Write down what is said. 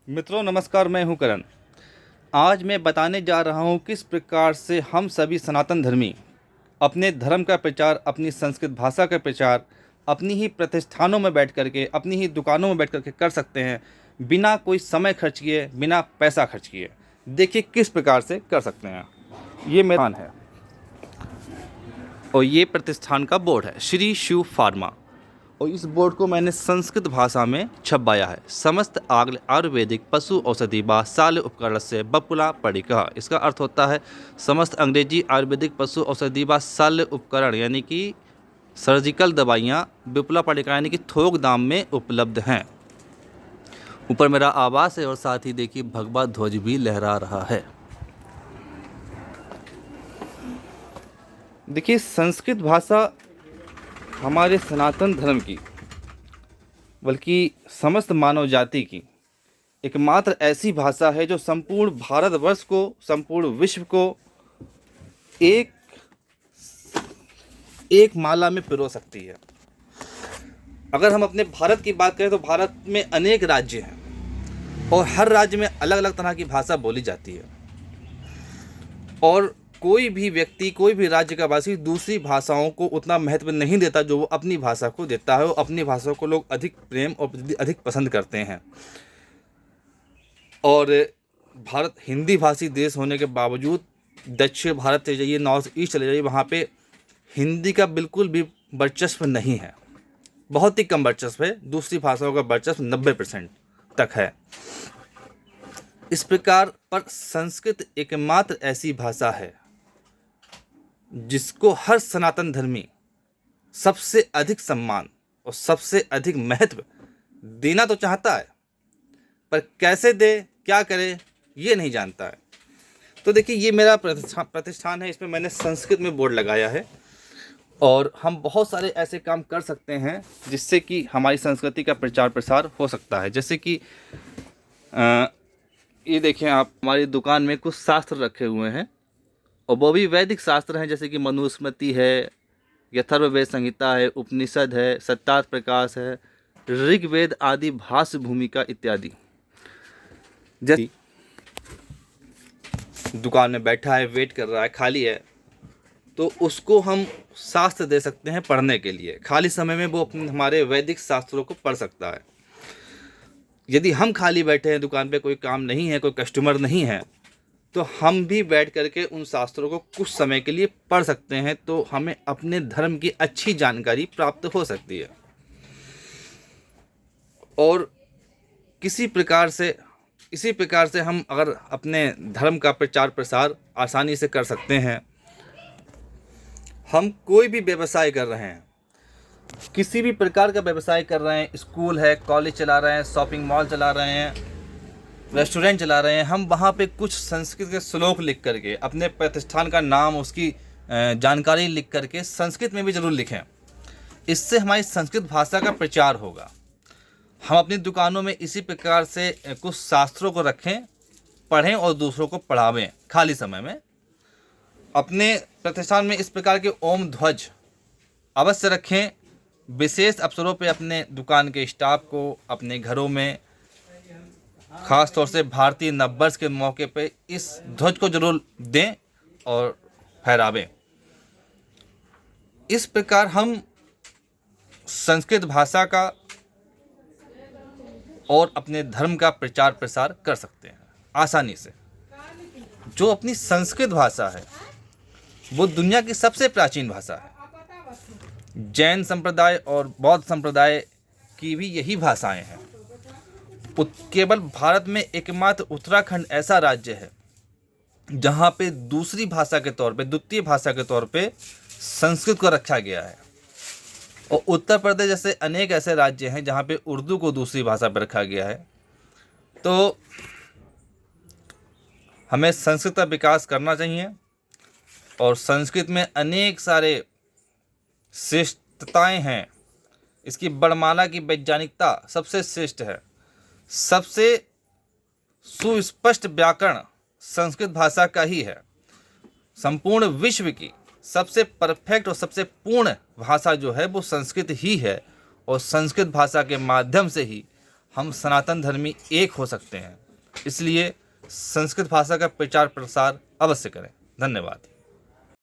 मित्रों नमस्कार, मैं हूं करण। आज मैं बताने जा रहा हूं किस प्रकार से हम सभी सनातन धर्मी अपने धर्म का प्रचार, अपनी संस्कृत भाषा का प्रचार अपनी ही प्रतिष्ठानों में बैठ करके, अपनी ही दुकानों में बैठ करके कर सकते हैं, बिना कोई समय खर्च किए, बिना पैसा खर्च किए। देखिए किस प्रकार से कर सकते हैं। ये मेरा है और ये प्रतिष्ठान का बोर्ड है, श्री शिव फार्मा। और इस बोर्ड को मैंने संस्कृत भाषा में छपवाया है। समस्त आयुर्वेदिक पशु औषधि व शाल्य उपकरण से बपुला पड़िका। इसका अर्थ होता है समस्त अंग्रेजी आयुर्वेदिक पशु औषधि व शाल्य उपकरण यानी कि सर्जिकल दवाइयाँ विपुला पड़िका यानी कि थोक दाम में उपलब्ध हैं। ऊपर मेरा आवास है और साथ ही देखिए भगवा ध्वज भी लहरा रहा है। देखिए संस्कृत भाषा हमारे सनातन धर्म की, बल्कि समस्त मानव जाति की एकमात्र ऐसी भाषा है जो संपूर्ण भारतवर्ष को, संपूर्ण विश्व को एक एक माला में पिरो सकती है। अगर हम अपने भारत की बात करें तो भारत में अनेक राज्य हैं और हर राज्य में अलग अलग तरह की भाषा बोली जाती है। और कोई भी व्यक्ति, कोई भी राज्य का वासी दूसरी भाषाओं को उतना महत्व नहीं देता जो वो अपनी भाषा को देता है। और अपनी भाषा को लोग अधिक प्रेम और अधिक पसंद करते हैं। और भारत हिंदी भाषी देश होने के बावजूद दक्षिण भारत चले जाइए, नॉर्थ ईस्ट चले जाइए, वहाँ पे हिंदी का बिल्कुल भी वर्चस्व नहीं है, बहुत ही कम वर्चस्व है। दूसरी भाषाओं का वर्चस्व 90% तक है। इस प्रकार पर संस्कृत एकमात्र ऐसी भाषा है जिसको हर सनातन धर्मी सबसे अधिक सम्मान और सबसे अधिक महत्व देना तो चाहता है, पर कैसे दे, क्या करे, ये नहीं जानता है। तो देखिए ये मेरा प्रतिष्ठान है, इसमें मैंने संस्कृत में बोर्ड लगाया है। और हम बहुत सारे ऐसे काम कर सकते हैं जिससे कि हमारी संस्कृति का प्रचार प्रसार हो सकता है। जैसे कि ये देखें आप, हमारी दुकान में कुछ शास्त्र रखे हुए हैं और वो भी वैदिक शास्त्र हैं, जैसे कि मनुस्मृति है, यथर्ववेद संहिता है, उपनिषद है, सत्तार्थ प्रकाश है, ऋग्वेद आदि, भाष्य भूमिका इत्यादि। जैसे दुकान में बैठा है, वेट कर रहा है, खाली है, तो उसको हम शास्त्र दे सकते हैं पढ़ने के लिए। खाली समय में वो अपने हमारे वैदिक शास्त्रों को पढ़ सकता है। यदि हम खाली बैठे हैं, दुकान पे कोई काम नहीं है, कोई कस्टमर नहीं है, तो हम भी बैठ करके उन शास्त्रों को कुछ समय के लिए पढ़ सकते हैं। तो हमें अपने धर्म की अच्छी जानकारी प्राप्त हो सकती है। और इसी प्रकार से हम अगर अपने धर्म का प्रचार प्रसार आसानी से कर सकते हैं। हम कोई भी व्यवसाय कर रहे हैं, किसी भी प्रकार का व्यवसाय कर रहे हैं, स्कूल है, कॉलेज चला रहे हैं, शॉपिंग मॉल चला रहे हैं, रेस्टोरेंट चला रहे हैं, हम वहाँ पे कुछ संस्कृत के श्लोक लिख करके, अपने प्रतिष्ठान का नाम, उसकी जानकारी लिख करके संस्कृत में भी ज़रूर लिखें। इससे हमारी संस्कृत भाषा का प्रचार होगा। हम अपनी दुकानों में इसी प्रकार से कुछ शास्त्रों को रखें, पढ़ें और दूसरों को पढ़ावें खाली समय में। अपने प्रतिष्ठान में इस प्रकार के ओम ध्वज अवश्य रखें। विशेष अवसरों पे अपने दुकान के स्टाफ को, अपने घरों में, ख़ास तौर से भारतीय नववर्ष के मौके पे इस ध्वज को जरूर दें और फहरावें। इस प्रकार हम संस्कृत भाषा का और अपने धर्म का प्रचार प्रसार कर सकते हैं आसानी से। जो अपनी संस्कृत भाषा है वो दुनिया की सबसे प्राचीन भाषा है। जैन संप्रदाय और बौद्ध संप्रदाय की भी यही भाषाएं हैं। केवल भारत में एकमात्र उत्तराखंड ऐसा राज्य है जहाँ पे दूसरी भाषा के तौर पे, द्वितीय भाषा के तौर पे संस्कृत को रखा गया है। और उत्तर प्रदेश जैसे अनेक ऐसे राज्य हैं जहाँ पे उर्दू को दूसरी भाषा पर रखा गया है। तो हमें संस्कृत का विकास करना चाहिए। और संस्कृत में अनेक सारे श्रेष्ठताएं हैं। इसकी वर्णमाला की वैज्ञानिकता सबसे श्रेष्ठ है। सबसे सुस्पष्ट व्याकरण संस्कृत भाषा का ही है। संपूर्ण विश्व की सबसे परफेक्ट और सबसे पूर्ण भाषा जो है वो संस्कृत ही है। और संस्कृत भाषा के माध्यम से ही हम सनातन धर्मी एक हो सकते हैं। इसलिए संस्कृत भाषा का प्रचार प्रसार अवश्य करें। धन्यवाद।